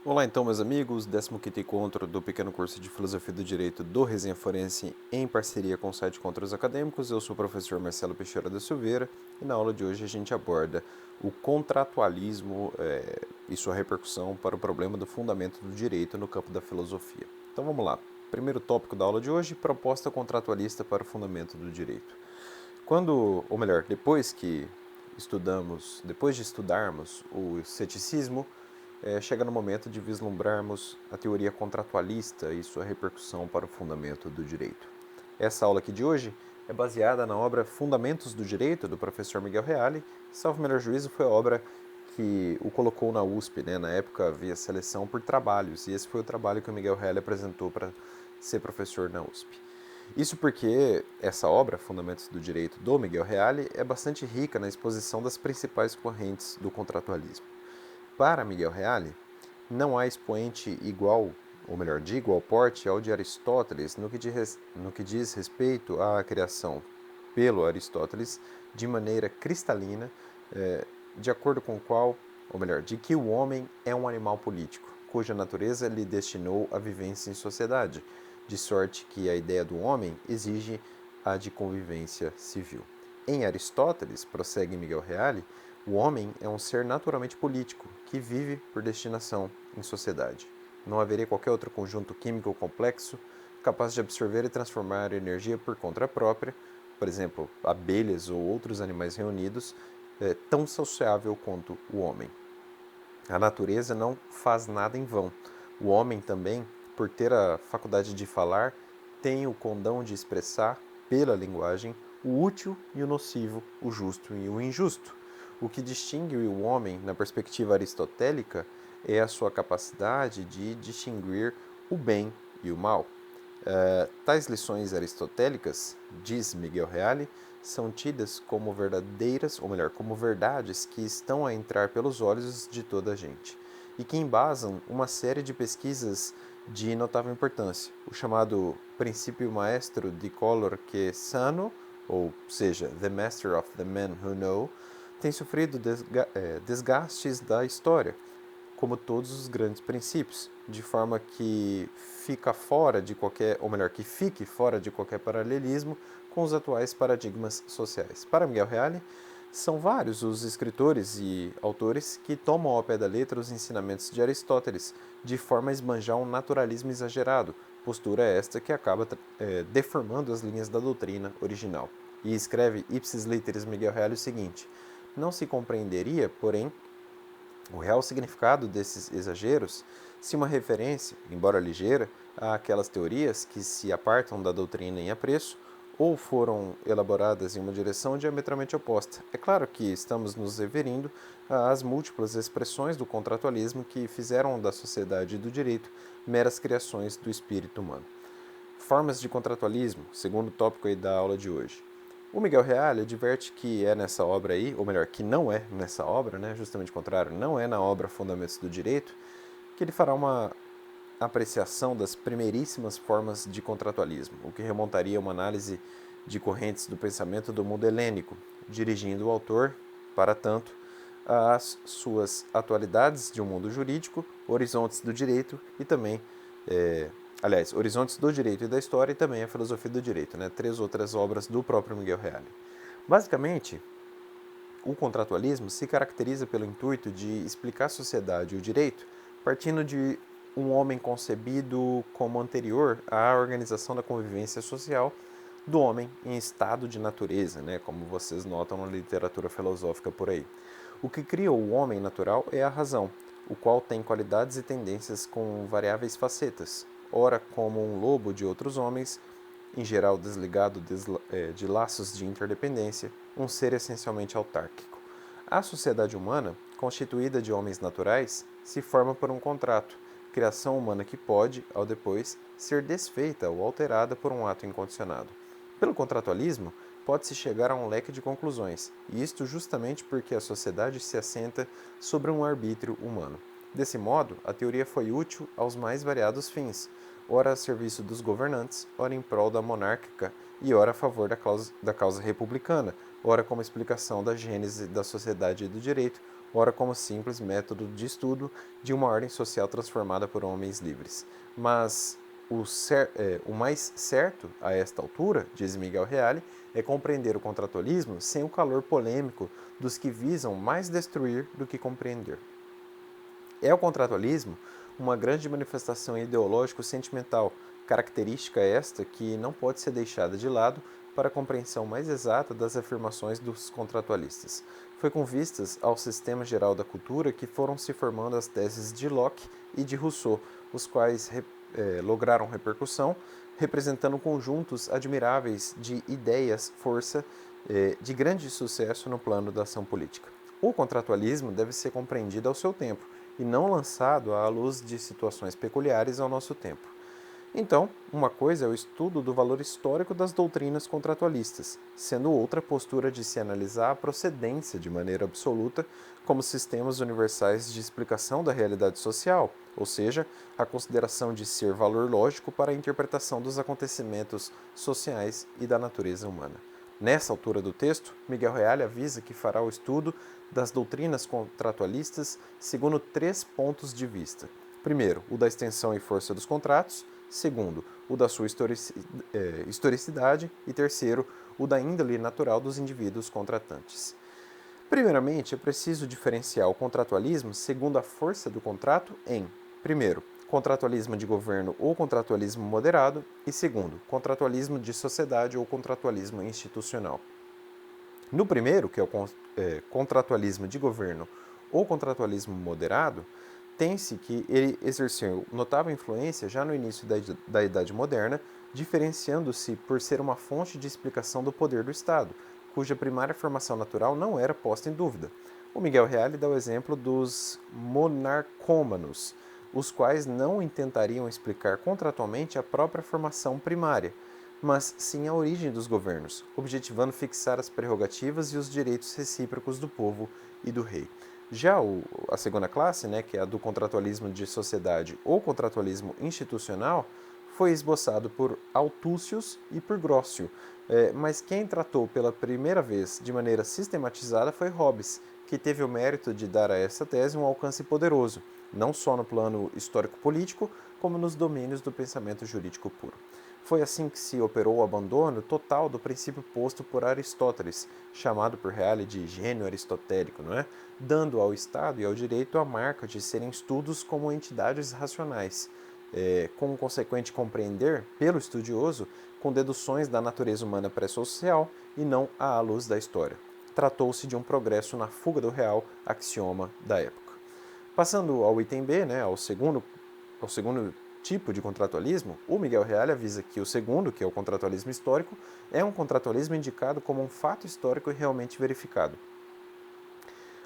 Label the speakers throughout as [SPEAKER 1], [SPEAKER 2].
[SPEAKER 1] Olá então, meus amigos, 15º encontro do pequeno curso de Filosofia do Direito do Resenha Forense em parceria com o site Contra Acadêmicos. Eu sou o professor Marcelo Peixeira da Silveira e na aula de hoje a gente aborda o contratualismo e sua repercussão para o problema do fundamento do direito no campo da filosofia. Então vamos lá. Primeiro tópico da aula de hoje, proposta contratualista para o fundamento do direito. Depois de estudarmos o ceticismo, chega no momento de vislumbrarmos a teoria contratualista e sua repercussão para o fundamento do direito. Essa aula aqui de hoje é baseada na obra Fundamentos do Direito, do professor Miguel Reale. Salvo melhor juízo, foi a obra que o colocou na USP, né? Na época havia seleção por trabalhos, e esse foi o trabalho que o Miguel Reale apresentou para ser professor na USP. Isso porque essa obra, Fundamentos do Direito, do Miguel Reale, é bastante rica na exposição das principais correntes do contratualismo. Para Miguel Reale, não há expoente igual, ou melhor, de igual porte ao de Aristóteles no que diz respeito à criação pelo Aristóteles de maneira cristalina, de acordo com o qual, ou melhor, de que o homem é um animal político, cuja natureza lhe destinou a vivência em sociedade, de sorte que a ideia do homem exige a de convivência civil. Em Aristóteles, prossegue Miguel Reale, o homem é um ser naturalmente político, que vive por destinação em sociedade. Não haveria qualquer outro conjunto químico complexo capaz de absorver e transformar energia por conta própria, por exemplo, abelhas ou outros animais reunidos, tão sociável quanto o homem. A natureza não faz nada em vão. O homem também, por ter a faculdade de falar, tem o condão de expressar, pela linguagem, o útil e o nocivo, o justo e o injusto. O que distingue o homem, na perspectiva aristotélica, é a sua capacidade de distinguir o bem e o mal. Tais lições aristotélicas, diz Miguel Reale, são tidas como verdadeiras, ou melhor, como verdades que estão a entrar pelos olhos de toda a gente e que embasam uma série de pesquisas de notável importância. O chamado princípio maestro de color que sano, ou seja, The Master of the Men Who Know, tem sofrido desgastes da história, como todos os grandes princípios, de forma que fica fora de qualquer, ou melhor, que fique fora de qualquer paralelismo com os atuais paradigmas sociais. Para Miguel Reale, são vários os escritores e autores que tomam ao pé da letra os ensinamentos de Aristóteles, de forma a esbanjar um naturalismo exagerado, postura esta que acaba deformando as linhas da doutrina original. E escreve ipsis literis Miguel Reale o seguinte: não se compreenderia, porém, o real significado desses exageros se uma referência, embora ligeira, àquelas teorias que se apartam da doutrina em apreço ou foram elaboradas em uma direção diametralmente oposta. É claro que estamos nos referindo às múltiplas expressões do contratualismo que fizeram da sociedade e do direito meras criações do espírito humano. Formas de contratualismo, segundo o tópico aí da aula de hoje. O Miguel Reale adverte que é nessa obra aí, ou melhor, que não é nessa obra, né, justamente o contrário, não é na obra Fundamentos do Direito, que ele fará uma apreciação das primeiríssimas formas de contratualismo, o que remontaria a uma análise de correntes do pensamento do mundo helênico, dirigindo o autor, para tanto, às suas atualidades de um mundo jurídico, horizontes do direito e também, horizontes do direito e da história e também a filosofia do direito, né? 3 outras obras do próprio Miguel Reale. Basicamente, o contratualismo se caracteriza pelo intuito de explicar a sociedade e o direito partindo de um homem concebido como anterior à organização da convivência social do homem em estado de natureza, né, como vocês notam na literatura filosófica por aí. O que cria o homem natural é a razão, o qual tem qualidades e tendências com variáveis facetas, ora como um lobo de outros homens, em geral desligado de laços de interdependência, um ser essencialmente autárquico. A sociedade humana, constituída de homens naturais, se forma por um contrato, criação humana que pode, ao depois, ser desfeita ou alterada por um ato incondicionado. Pelo contratualismo, pode-se chegar a um leque de conclusões, e isto justamente porque a sociedade se assenta sobre um arbítrio humano. Desse modo, a teoria foi útil aos mais variados fins, ora a serviço dos governantes, ora em prol da monárquica e ora a favor da causa republicana, ora como explicação da gênese da sociedade e do direito, ora como simples método de estudo de uma ordem social transformada por homens livres. Mas o mais certo a esta altura, diz Miguel Reale, é compreender o contratualismo sem o calor polêmico dos que visam mais destruir do que compreender. É o contratualismo uma grande manifestação ideológico-sentimental, característica esta que não pode ser deixada de lado para a compreensão mais exata das afirmações dos contratualistas. Foi com vistas ao sistema geral da cultura que foram se formando as teses de Locke e de Rousseau, os quais lograram repercussão, representando conjuntos admiráveis de ideias, força, de grande sucesso no plano da ação política. O contratualismo deve ser compreendido ao seu tempo, e não lançado à luz de situações peculiares ao nosso tempo. Então, uma coisa é o estudo do valor histórico das doutrinas contratualistas, sendo outra postura de se analisar a procedência de maneira absoluta como sistemas universais de explicação da realidade social, ou seja, a consideração de ser valor lógico para a interpretação dos acontecimentos sociais e da natureza humana. Nessa altura do texto, Miguel Reale avisa que fará o estudo das doutrinas contratualistas segundo 3 pontos de vista. Primeiro, o da extensão e força dos contratos. Segundo, o da sua historicidade. E terceiro, o da índole natural dos indivíduos contratantes. Primeiramente, é preciso diferenciar o contratualismo segundo a força do contrato em, primeiro, contratualismo de governo ou contratualismo moderado, e segundo, contratualismo de sociedade ou contratualismo institucional. No primeiro, que é o contratualismo de governo ou contratualismo moderado, tem-se que ele exerceu notável influência já no início da Idade Moderna, diferenciando-se por ser uma fonte de explicação do poder do Estado, cuja primária formação natural não era posta em dúvida. O Miguel Reale dá o exemplo dos monarcômanos, os quais não intentariam explicar contratualmente a própria formação primária, mas sim a origem dos governos, objetivando fixar as prerrogativas e os direitos recíprocos do povo e do rei. Já a segunda classe, que é a do contratualismo de sociedade ou contratualismo institucional, foi esboçado por Altúcius e por Grócio, mas quem tratou pela primeira vez de maneira sistematizada foi Hobbes, que teve o mérito de dar a essa tese um alcance poderoso, não só no plano histórico-político, como nos domínios do pensamento jurídico puro. Foi assim que se operou o abandono total do princípio posto por Aristóteles, chamado por Reale de gênio aristotélico, dando ao Estado e ao direito a marca de serem estudos como entidades racionais, com o consequente compreender, pelo estudioso, com deduções da natureza humana pré-social e não à luz da história. Tratou-se de um progresso na fuga do real, axioma da época. Passando ao item B, ao segundo tipo de contratualismo, o Miguel Reale avisa que o segundo, que é o contratualismo histórico, é um contratualismo indicado como um fato histórico realmente verificado.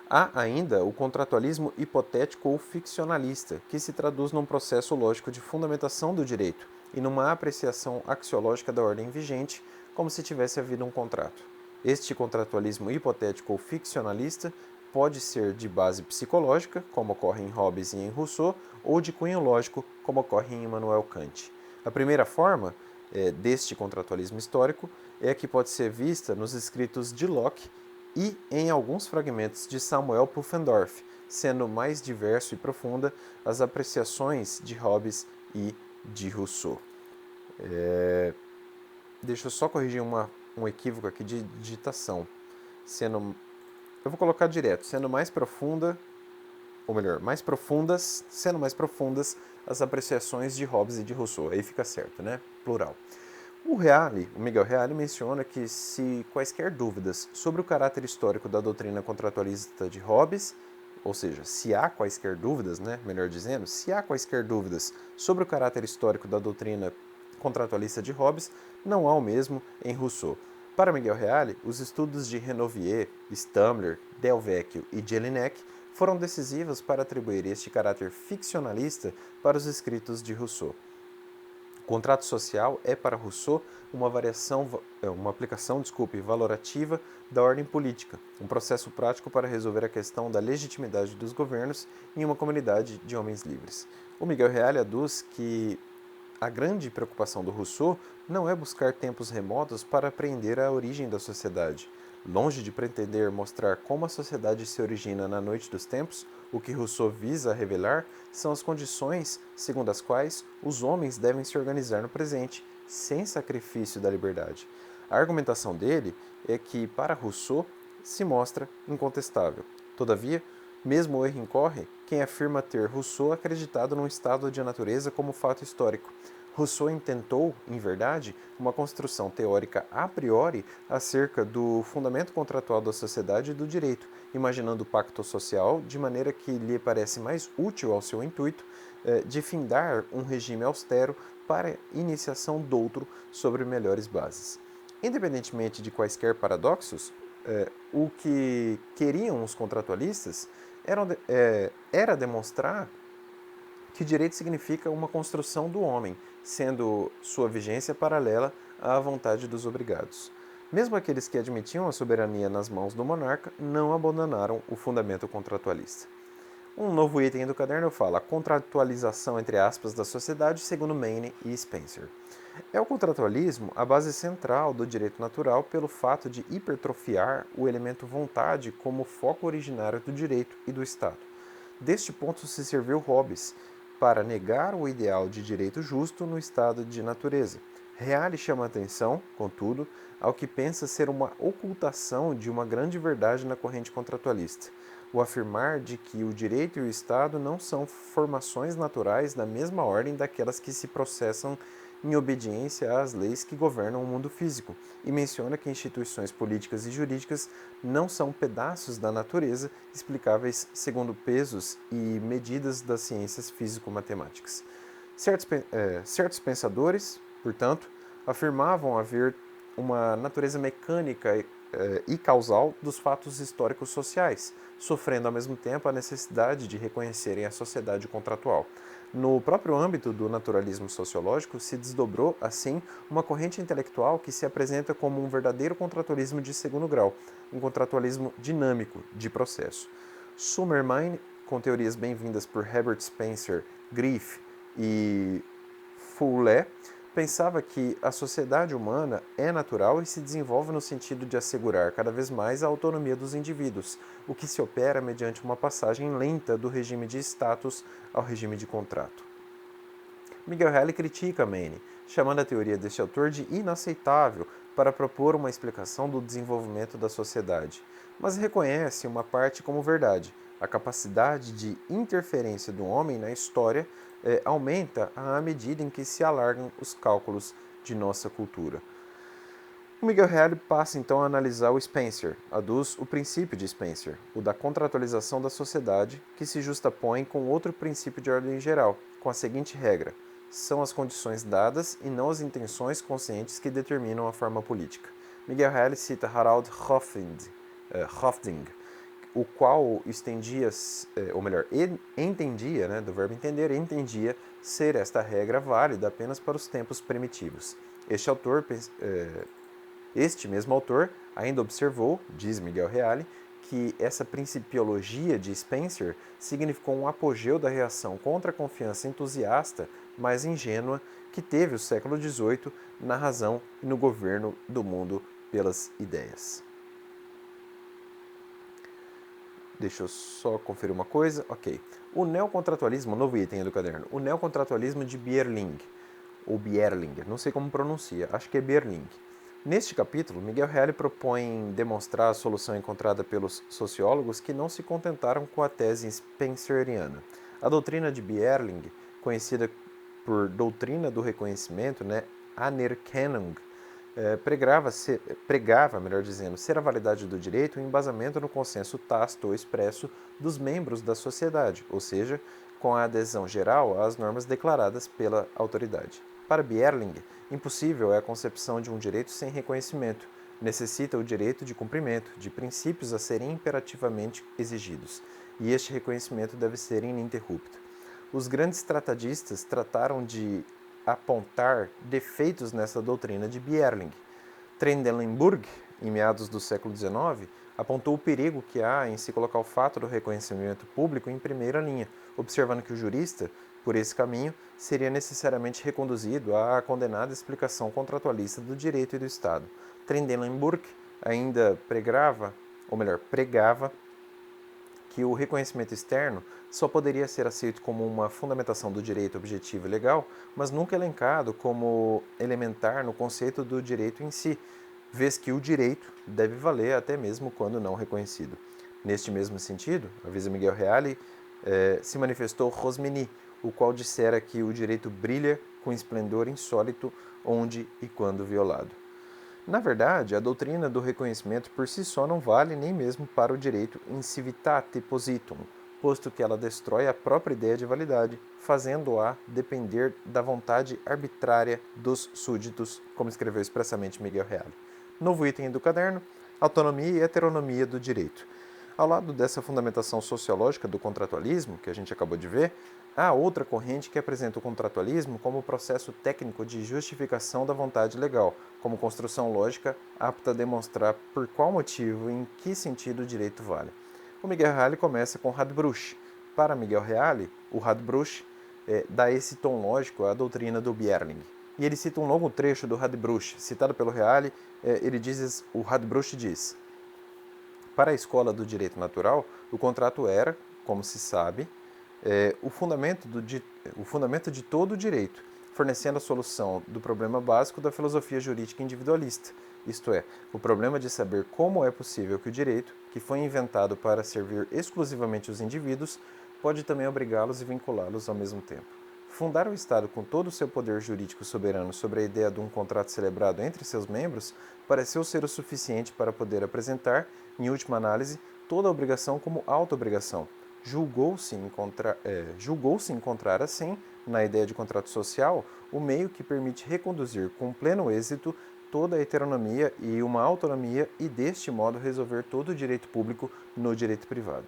[SPEAKER 1] Há ainda o contratualismo hipotético ou ficcionalista, que se traduz num processo lógico de fundamentação do direito e numa apreciação axiológica da ordem vigente, como se tivesse havido um contrato. Este contratualismo hipotético ou ficcionalista pode ser de base psicológica, como ocorre em Hobbes e em Rousseau, ou de cunho lógico, como ocorre em Immanuel Kant. A primeira forma deste contratualismo histórico é a que pode ser vista nos escritos de Locke e em alguns fragmentos de Samuel Pufendorf, sendo mais diverso e profunda as apreciações de Hobbes e de Rousseau. Deixa eu só corrigir um equívoco aqui de digitação. Eu vou colocar direto, sendo mais profundas as apreciações de Hobbes e de Rousseau. Aí fica certo, Plural. O Miguel Reale menciona que se quaisquer dúvidas sobre o caráter histórico da doutrina contratualista de Hobbes, ou seja, se há quaisquer dúvidas, se há quaisquer dúvidas sobre o caráter histórico da doutrina contratualista de Hobbes, não há o mesmo em Rousseau. Para Miguel Reale, os estudos de Renouvier, Stamler, Del Vecchio e Jelinek foram decisivos para atribuir este caráter ficcionalista para os escritos de Rousseau. O contrato social é, para Rousseau, uma aplicação valorativa da ordem política, um processo prático para resolver a questão da legitimidade dos governos em uma comunidade de homens livres. O Miguel Reale aduz que a grande preocupação do Rousseau não é buscar tempos remotos para apreender a origem da sociedade. Longe de pretender mostrar como a sociedade se origina na noite dos tempos, o que Rousseau visa revelar são as condições segundo as quais os homens devem se organizar no presente, sem sacrifício da liberdade. A argumentação dele é que, para Rousseau, se mostra incontestável. Todavia, mesmo o erro incorre quem afirma ter Rousseau acreditado num estado de natureza como fato histórico. Rousseau intentou, em verdade, uma construção teórica a priori acerca do fundamento contratual da sociedade e do direito, imaginando o pacto social de maneira que lhe parece mais útil ao seu intuito de findar um regime austero para iniciação doutro sobre melhores bases. Independentemente de quaisquer paradoxos, o que queriam os contratualistas era demonstrar que direito significa uma construção do homem, sendo sua vigência paralela à vontade dos obrigados. Mesmo aqueles que admitiam a soberania nas mãos do monarca não abandonaram o fundamento contratualista. Um novo item do caderno fala a contratualização entre aspas da sociedade segundo Maine e Spencer. É o contratualismo a base central do direito natural pelo fato de hipertrofiar o elemento vontade como foco originário do direito e do Estado. Deste ponto se serviu Hobbes para negar o ideal de direito justo no estado de natureza. Reale chama atenção, contudo, ao que pensa ser uma ocultação de uma grande verdade na corrente contratualista, o afirmar de que o direito e o Estado não são formações naturais da mesma ordem daquelas que se processam em obediência às leis que governam o mundo físico, e menciona que instituições políticas e jurídicas não são pedaços da natureza explicáveis segundo pesos e medidas das ciências físico-matemáticas. Certos pensadores, portanto, afirmavam haver uma natureza mecânica e causal dos fatos históricos sociais, sofrendo ao mesmo tempo a necessidade de reconhecerem a sociedade contratual. No próprio âmbito do naturalismo sociológico se desdobrou, assim, uma corrente intelectual que se apresenta como um verdadeiro contratualismo de segundo grau, um contratualismo dinâmico, de processo. Summermine, com teorias bem-vindas por Herbert Spencer, Griff e Foullée, pensava que a sociedade humana é natural e se desenvolve no sentido de assegurar cada vez mais a autonomia dos indivíduos, o que se opera mediante uma passagem lenta do regime de status ao regime de contrato. Miguel Reale critica Maine, chamando a teoria deste autor de inaceitável para propor uma explicação do desenvolvimento da sociedade, mas reconhece uma parte como verdade. A capacidade de interferência do homem na história aumenta à medida em que se alargam os cálculos de nossa cultura. O Miguel Reale passa então a analisar o Spencer, aduz o princípio de Spencer, o da contratualização da sociedade, que se justapõe com outro princípio de ordem geral, com a seguinte regra: são as condições dadas e não as intenções conscientes que determinam a forma política. Miguel Reale cita Harald Hofding, o qual entendia, do verbo entender, entendia ser esta regra válida apenas para os tempos primitivos. Este mesmo autor ainda observou, diz Miguel Reale, que essa principiologia de Spencer significou um apogeu da reação contra a confiança entusiasta, mas ingênua, que teve o século XVIII na razão e no governo do mundo pelas ideias. Deixa eu só conferir uma coisa. Ok. O neocontratualismo, novo item do caderno. O neocontratualismo de Bierling, ou Bierling, não sei como pronuncia, acho que é Bierling. Neste capítulo, Miguel Reale propõe demonstrar a solução encontrada pelos sociólogos que não se contentaram com a tese spenceriana. A doutrina de Bierling, conhecida por doutrina do reconhecimento, Anerkennung, pregava, ser a validade do direito em embasamento no consenso tácito ou expresso dos membros da sociedade, ou seja, com a adesão geral às normas declaradas pela autoridade. Para Bierling, impossível é a concepção de um direito sem reconhecimento. Necessita o direito de cumprimento, de princípios a serem imperativamente exigidos, e este reconhecimento deve ser ininterrupto. Os grandes tratadistas trataram de apontar defeitos nessa doutrina de Bierling. Trendelenburg, em meados do século XIX, apontou o perigo que há em se colocar o fato do reconhecimento público em primeira linha, observando que o jurista, por esse caminho, seria necessariamente reconduzido à condenada explicação contratualista do direito e do Estado. Trendelenburg ainda pregava que o reconhecimento externo só poderia ser aceito como uma fundamentação do direito objetivo e legal, mas nunca elencado como elementar no conceito do direito em si, vez que o direito deve valer até mesmo quando não reconhecido. Neste mesmo sentido, avisa Miguel Reale, se manifestou Rosmini, o qual dissera que o direito brilha com esplendor insólito onde e quando violado. Na verdade, a doutrina do reconhecimento por si só não vale nem mesmo para o direito in civitate positum, posto que ela destrói a própria ideia de validade, fazendo-a depender da vontade arbitrária dos súditos, como escreveu expressamente Miguel Reale. Novo item do caderno: autonomia e heteronomia do direito. Ao lado dessa fundamentação sociológica do contratualismo, que a gente acabou de ver, há outra corrente que apresenta o contratualismo como processo técnico de justificação da vontade legal, como construção lógica apta a demonstrar por qual motivo e em que sentido o direito vale. O Miguel Reale começa com Radbruch. Para Miguel Reale, o Radbruch dá esse tom lógico à doutrina do Bierling. E ele cita um longo trecho do Radbruch, citado pelo Reale. O Radbruch diz: para a escola do direito natural, o contrato era, como se sabe, o fundamento de todo o direito, fornecendo a solução do problema básico da filosofia jurídica individualista, isto é, o problema de saber como é possível que o direito, que foi inventado para servir exclusivamente os indivíduos, pode também obrigá-los e vinculá-los ao mesmo tempo. Fundar o Estado com todo o seu poder jurídico soberano sobre a ideia de um contrato celebrado entre seus membros pareceu ser o suficiente para poder apresentar, em última análise, toda a obrigação como auto-obrigação. Julgou-se encontrar, assim, na ideia de contrato social, o meio que permite reconduzir com pleno êxito toda a heteronomia e uma autonomia e, deste modo, resolver todo o direito público no direito privado.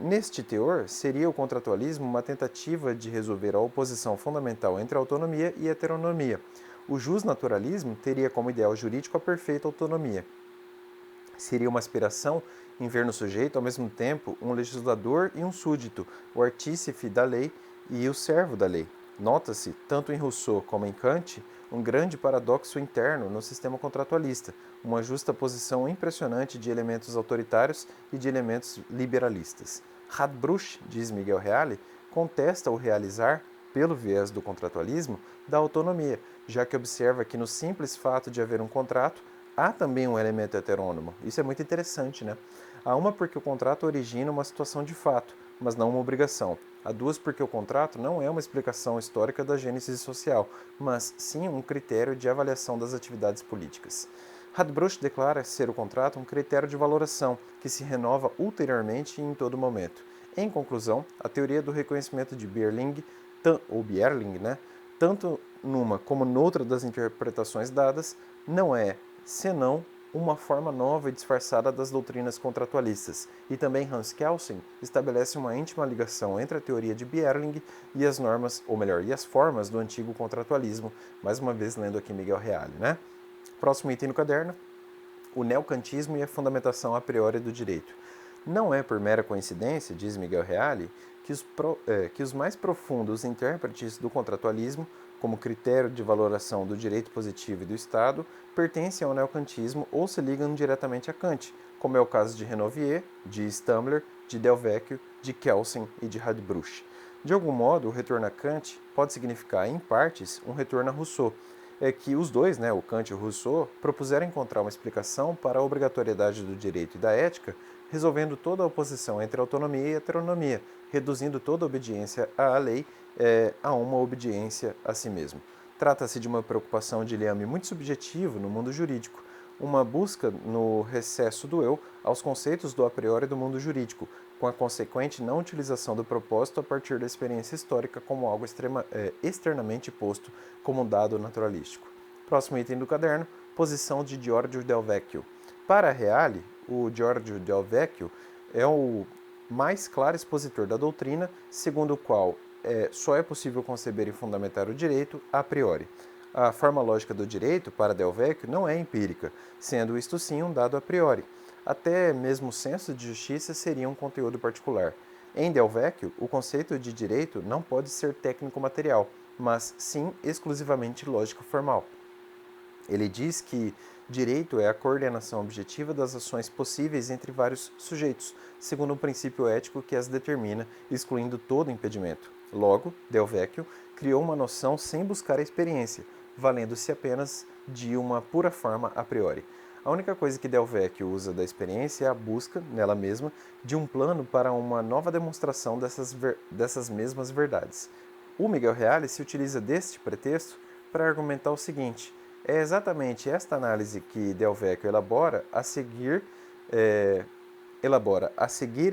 [SPEAKER 1] Neste teor, seria o contratualismo uma tentativa de resolver a oposição fundamental entre autonomia e heteronomia. O justnaturalismo teria como ideal jurídico a perfeita autonomia. Seria uma aspiração em ver no sujeito, ao mesmo tempo, um legislador e um súdito, o artífice da lei e o servo da lei. Nota-se, tanto em Rousseau como em Kant, um grande paradoxo interno no sistema contratualista, uma justa posição impressionante de elementos autoritários e de elementos liberalistas. Radbruch, diz Miguel Reale, contesta o realizar, pelo viés do contratualismo, da autonomia, já que observa que no simples fato de haver um contrato, há também um elemento heterônomo. Isso é muito interessante, né? Há uma porque o contrato origina uma situação de fato, mas não uma obrigação. Há duas porque o contrato não é uma explicação histórica da gênese social, mas sim um critério de avaliação das atividades políticas. Radbruch declara ser o contrato um critério de valoração que se renova ulteriormente e em todo momento. Em conclusão, a teoria do reconhecimento de Bierling, tanto numa como noutra das interpretações dadas, não é senão uma forma nova e disfarçada das doutrinas contratualistas, e também Hans Kelsen estabelece uma íntima ligação entre a teoria de Bierling e as normas, ou melhor, e as formas do antigo contratualismo, mais uma vez lendo aqui Miguel Reale, né? Próximo item no caderno: o neocantismo e a fundamentação a priori do direito. Não é por mera coincidência, diz Miguel Reale, que os mais profundos intérpretes do contratualismo, como critério de valoração do direito positivo e do Estado, pertencem ao neocantismo ou se ligam diretamente a Kant, como é o caso de Renovier, de Stammler, de Del Vecchio, de Kelsen e de Radbruch. De algum modo, o retorno a Kant pode significar, em partes, um retorno a Rousseau. É que os dois, o Kant e o Rousseau, propuseram encontrar uma explicação para a obrigatoriedade do direito e da ética, resolvendo toda a oposição entre autonomia e heteronomia, reduzindo toda a obediência à lei a uma obediência a si mesmo. Trata-se de uma preocupação de liame muito subjetivo no mundo jurídico, uma busca no recesso do eu aos conceitos do a priori do mundo jurídico, com a consequente não utilização do propósito a partir da experiência histórica como algo externamente posto como um dado naturalístico. Próximo item do caderno: posição de Giorgio Del Vecchio. Para Reale, o Giorgio Del Vecchio é o mais claro expositor da doutrina, segundo o qual só é possível conceber e fundamentar o direito a priori. A forma lógica do direito, para Del Vecchio, não é empírica, sendo isto sim um dado a priori. Até mesmo o senso de justiça seria um conteúdo particular. Em Del Vecchio, o conceito de direito não pode ser técnico-material, mas sim exclusivamente lógico-formal. Ele diz que, Direito é a coordenação objetiva das ações possíveis entre vários sujeitos, segundo um princípio ético que as determina, excluindo todo impedimento. Logo, Del Vecchio criou uma noção sem buscar a experiência, valendo-se apenas de uma pura forma a priori. A única coisa que Del Vecchio usa da experiência é a busca, nela mesma, de um plano para uma nova demonstração dessas mesmas verdades. O Miguel Reale se utiliza deste pretexto para argumentar o seguinte: é exatamente esta análise que Del Vecchio elabora a seguir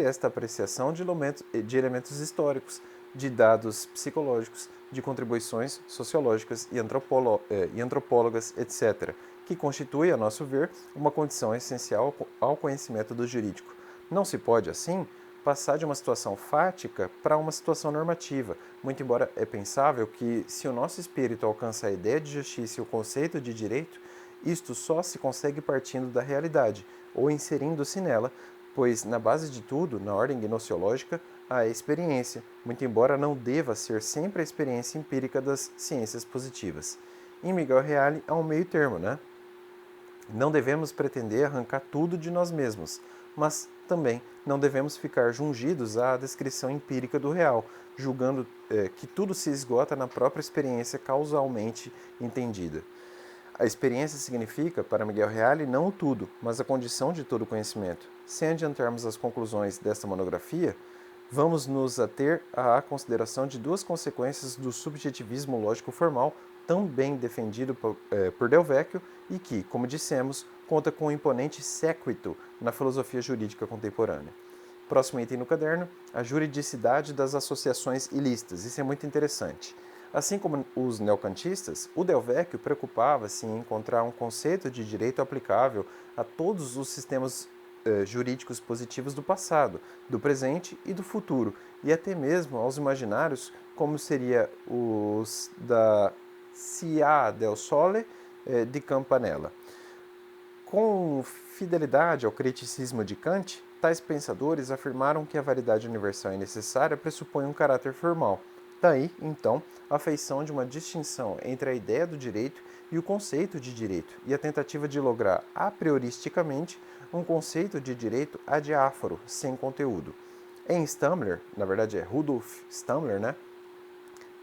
[SPEAKER 1] esta apreciação de elementos históricos, de dados psicológicos, de contribuições sociológicas e antropólogas, etc., que constitui, a nosso ver, uma condição essencial ao conhecimento do jurídico. Não se pode, assim, passar de uma situação fática para uma situação normativa, muito embora é pensável que, se o nosso espírito alcança a ideia de justiça e o conceito de direito, isto só se consegue partindo da realidade, ou inserindo-se nela, pois, na base de tudo, na ordem gnoseológica, há a experiência, muito embora não deva ser sempre a experiência empírica das ciências positivas. Em Miguel Reale há um meio termo, né? Não devemos pretender arrancar tudo de nós mesmos, mas também não devemos ficar jungidos à descrição empírica do real, julgando que tudo se esgota na própria experiência causalmente entendida. A experiência significa, para Miguel Reale, não o tudo, mas a condição de todo conhecimento. Sem adiantarmos as conclusões desta monografia, vamos nos ater à consideração de duas consequências do subjetivismo lógico formal, tão bem defendido por Del Vecchio e que, como dissemos, conta com um imponente séquito na filosofia jurídica contemporânea. Próximo item no caderno, a juridicidade das associações ilícitas. Isso é muito interessante. Assim como os neocantistas, o Del Vecchio preocupava-se em encontrar um conceito de direito aplicável a todos os sistemas jurídicos positivos do passado, do presente e do futuro, e até mesmo aos imaginários, como seria os da Cia del Sole de Campanella. Com fidelidade ao criticismo de Kant, tais pensadores afirmaram que a validade universal e necessária pressupõe um caráter formal. Daí, então, a feição de uma distinção entre a ideia do direito e o conceito de direito, e a tentativa de lograr a prioristicamente um conceito de direito adiáforo, sem conteúdo. Em Stamler, na verdade é Rudolf Stamler, né?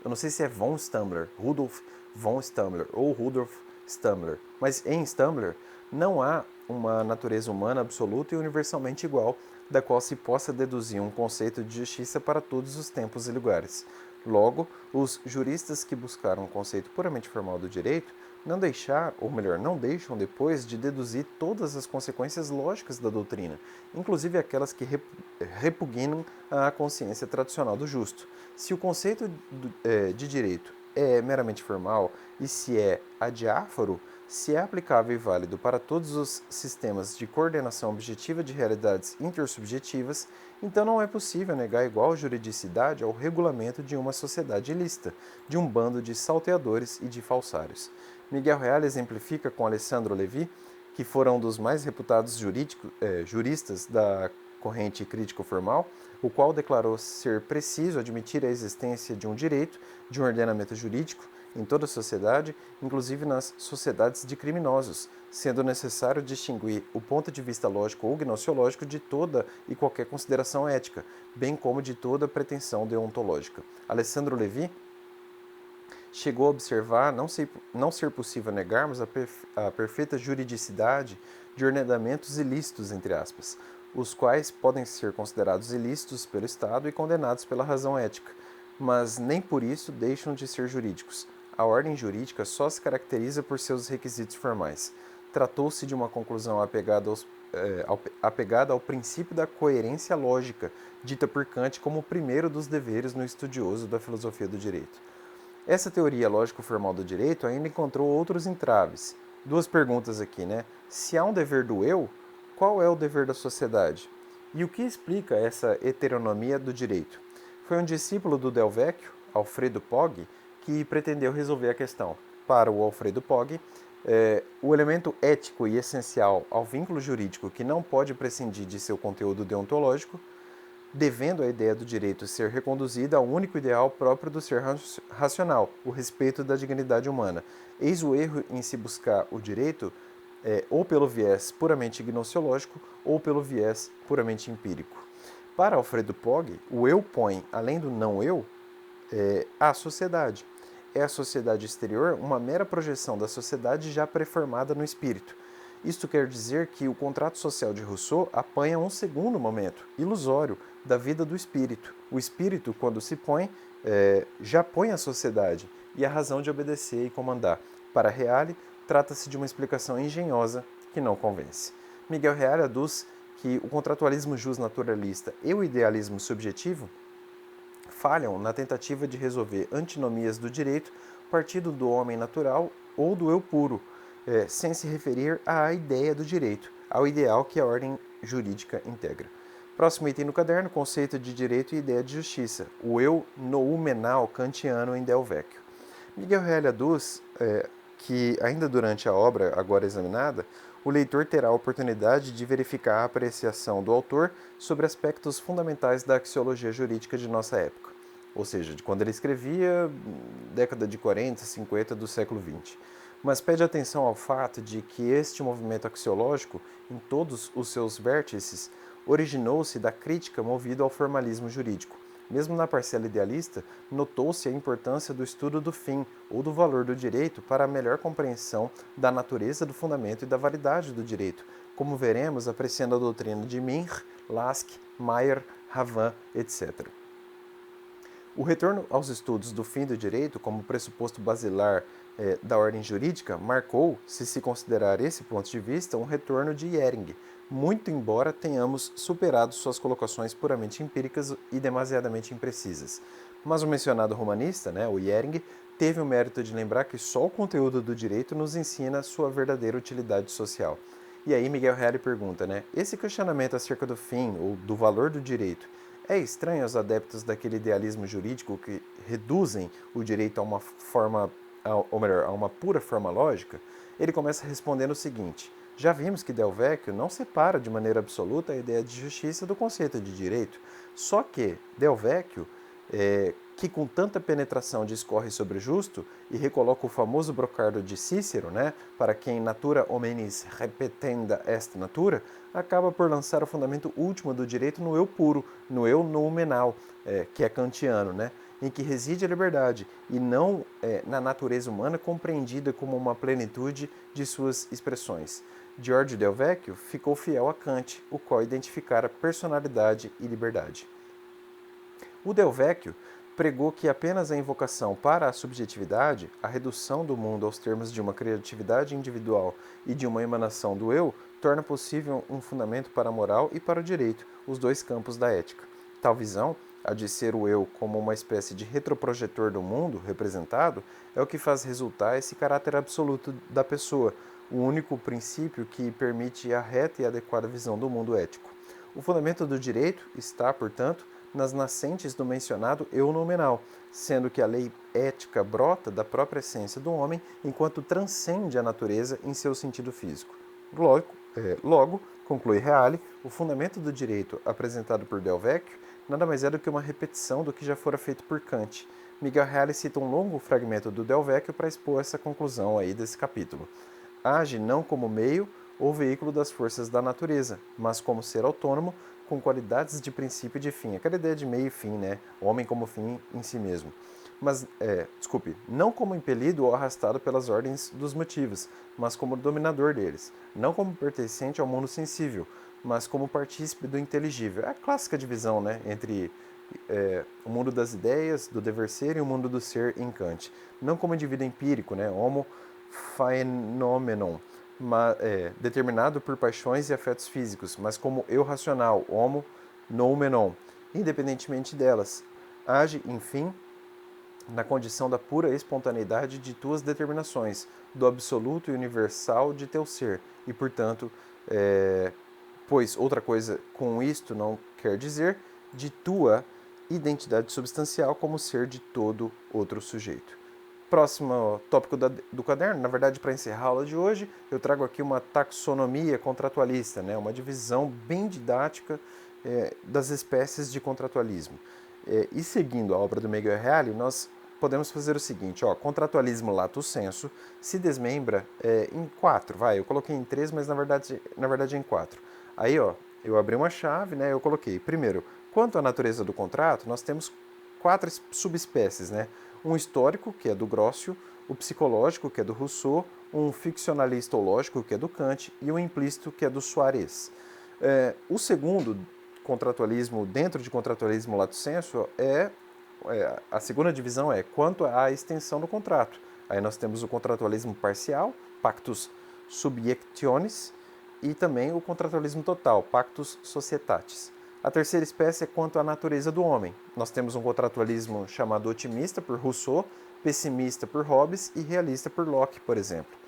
[SPEAKER 1] Eu não sei se é von Stamler, Rudolf von Stamler ou Rudolf Stamler, mas em Stamler não há uma natureza humana absoluta e universalmente igual, da qual se possa deduzir um conceito de justiça para todos os tempos e lugares. Logo, os juristas que buscaram um conceito puramente formal do direito não deixam depois de deduzir todas as consequências lógicas da doutrina, inclusive aquelas que repugnam à consciência tradicional do justo. Se o conceito de direito é meramente formal e se é adiáforo, se é aplicável e válido para todos os sistemas de coordenação objetiva de realidades intersubjetivas, então não é possível negar igual juridicidade ao regulamento de uma sociedade ilícita, de um bando de salteadores e de falsários. Miguel Reale exemplifica com Alessandro Levi, que foram um dos mais reputados juristas da corrente crítico-formal, o qual declarou ser preciso admitir a existência de um direito, de um ordenamento jurídico, em toda a sociedade, inclusive nas sociedades de criminosos, sendo necessário distinguir o ponto de vista lógico ou gnoseológico de toda e qualquer consideração ética, bem como de toda pretensão deontológica. Alessandro Levi chegou a observar não ser possível negarmos a perfeita juridicidade de ordenamentos ilícitos, entre aspas, os quais podem ser considerados ilícitos pelo Estado e condenados pela razão ética, mas nem por isso deixam de ser jurídicos. A ordem jurídica só se caracteriza por seus requisitos formais. Tratou-se de uma conclusão apegada ao princípio da coerência lógica, dita por Kant como o primeiro dos deveres no estudioso da filosofia do direito. Essa teoria lógico-formal do direito ainda encontrou outros entraves. Duas perguntas aqui, né? Se há um dever do eu, qual é o dever da sociedade? E o que explica essa heteronomia do direito? Foi um discípulo do Del Vecchio, Alfredo Poggi, que pretendeu resolver a questão. Para o Alfredo Poggi, o elemento ético e essencial ao vínculo jurídico que não pode prescindir de seu conteúdo deontológico, devendo a ideia do direito ser reconduzida ao único ideal próprio do ser racional, o respeito da dignidade humana. Eis o erro em se buscar o direito ou pelo viés puramente gnoseológico ou pelo viés puramente empírico. Para Alfredo Pogge, o eu põe, além do não eu, a sociedade. É a sociedade exterior uma mera projeção da sociedade já preformada no espírito. Isto quer dizer que o contrato social de Rousseau apanha um segundo momento, ilusório, da vida do espírito. O espírito, quando se põe, já põe a sociedade e a razão de obedecer e comandar. Para Reale, trata-se de uma explicação engenhosa que não convence. Miguel Reale aduz que o contratualismo justnaturalista e o idealismo subjetivo falham na tentativa de resolver antinomias do direito partindo do homem natural ou do eu puro, sem se referir à ideia do direito, ao ideal que a ordem jurídica integra. Próximo item no caderno, conceito de direito e ideia de justiça, o eu noumenal kantiano em Del Vecchio. Miguel Reale aduz que, ainda durante a obra agora examinada, o leitor terá a oportunidade de verificar a apreciação do autor sobre aspectos fundamentais da axiologia jurídica de nossa época, ou seja, de quando ele escrevia, década de 40, 50 do século XX. Mas pede atenção ao fato de que este movimento axiológico, em todos os seus vértices, originou-se da crítica movida ao formalismo jurídico. Mesmo na parcela idealista, notou-se a importância do estudo do fim ou do valor do direito para a melhor compreensão da natureza do fundamento e da validade do direito, como veremos apreciando a doutrina de Minch, Lask, Mayer, Ravan, etc. O retorno aos estudos do fim do direito como pressuposto basilar da ordem jurídica marcou, se considerar esse ponto de vista, um retorno de Jhering, muito embora tenhamos superado suas colocações puramente empíricas e demasiadamente imprecisas. Mas o mencionado romanista, o Jhering, teve o mérito de lembrar que só o conteúdo do direito nos ensina sua verdadeira utilidade social. E aí Miguel Reale pergunta, esse questionamento acerca do fim ou do valor do direito é estranho aos adeptos daquele idealismo jurídico que reduzem o direito a uma forma, ou melhor, a uma pura forma lógica? Ele começa respondendo o seguinte: já vimos que Del Vecchio não separa de maneira absoluta a ideia de justiça do conceito de direito, só que Del Vecchio, que com tanta penetração discorre sobre o justo e recoloca o famoso brocardo de Cícero, para quem natura hominis repetenda est natura, acaba por lançar o fundamento último do direito no eu puro, no eu noumenal, que é kantiano, em que reside a liberdade, e não na natureza humana compreendida como uma plenitude de suas expressões. Giorgio Del Vecchio ficou fiel a Kant, o qual identificara personalidade e liberdade. O Del Vecchio pregou que apenas a invocação para a subjetividade, a redução do mundo aos termos de uma criatividade individual e de uma emanação do eu, torna possível um fundamento para a moral e para o direito, os dois campos da ética. Tal visão, a de ser o eu como uma espécie de retroprojetor do mundo representado, é o que faz resultar esse caráter absoluto da pessoa, o único princípio que permite a reta e adequada visão do mundo ético. O fundamento do direito está, portanto, nas nascentes do mencionado eu noumenal, sendo que a lei ética brota da própria essência do homem enquanto transcende a natureza em seu sentido físico. Logo, conclui Reale, o fundamento do direito apresentado por Del Vecchio nada mais é do que uma repetição do que já fora feito por Kant. Miguel Reale cita um longo fragmento do Del Vecchio para expor essa conclusão aí desse capítulo. Age não como meio ou veículo das forças da natureza, mas como ser autônomo, com qualidades de princípio e de fim. Aquela ideia de meio e fim, Homem como fim em si mesmo. Mas, não como impelido ou arrastado pelas ordens dos motivos, mas como dominador deles. Não como pertencente ao mundo sensível, mas como partícipe do inteligível. É a clássica divisão, entre o mundo das ideias, do dever ser, e o mundo do ser em Kant. Não como indivíduo empírico, homo phenomenon, determinado por paixões e afetos físicos, mas como eu racional, homo noumenon, independentemente delas. Age, enfim, na condição da pura espontaneidade de tuas determinações, do absoluto e universal de teu ser, e, portanto, pois outra coisa com isto não quer dizer, de tua identidade substancial como ser de todo outro sujeito. Próximo tópico do caderno, na verdade, para encerrar a aula de hoje, eu trago aqui uma taxonomia contratualista, uma divisão bem didática das espécies de contratualismo. E seguindo a obra do Miguel Reale, nós podemos fazer o seguinte, ó, contratualismo lato sensu se desmembra em 4, eu coloquei em 3, mas na verdade é em 4. Aí, ó, eu abri uma chave, né, eu coloquei, primeiro, quanto à natureza do contrato, nós temos 4 subespécies, né, um histórico, que é do Grocio, o psicológico, que é do Rousseau, um ficcionalista-lógico, que é do Kant, e o implícito, que é do Soares. O segundo contratualismo, dentro de contratualismo lato sensu, a segunda divisão é quanto à extensão do contrato. Aí nós temos o contratualismo parcial, pactus subjectionis, e também o contratualismo total, pactus societatis. A terceira espécie é quanto à natureza do homem. Nós temos um contratualismo chamado otimista, por Rousseau, pessimista por Hobbes e realista por Locke, por exemplo.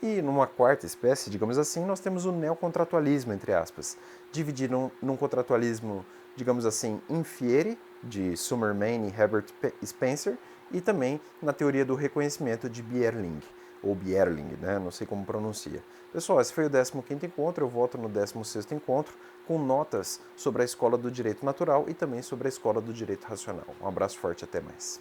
[SPEAKER 1] E numa quarta espécie, digamos assim, nós temos o neocontratualismo, entre aspas, dividido num contratualismo, digamos assim, infiere, de Sumerman e Herbert Spencer, e também na teoria do reconhecimento de Bierling, ou Bierling, né? Não sei como pronuncia. Pessoal, esse foi o 15º encontro, eu volto no 16º encontro com notas sobre a Escola do Direito Natural e também sobre a Escola do Direito Racional. Um abraço forte, até mais.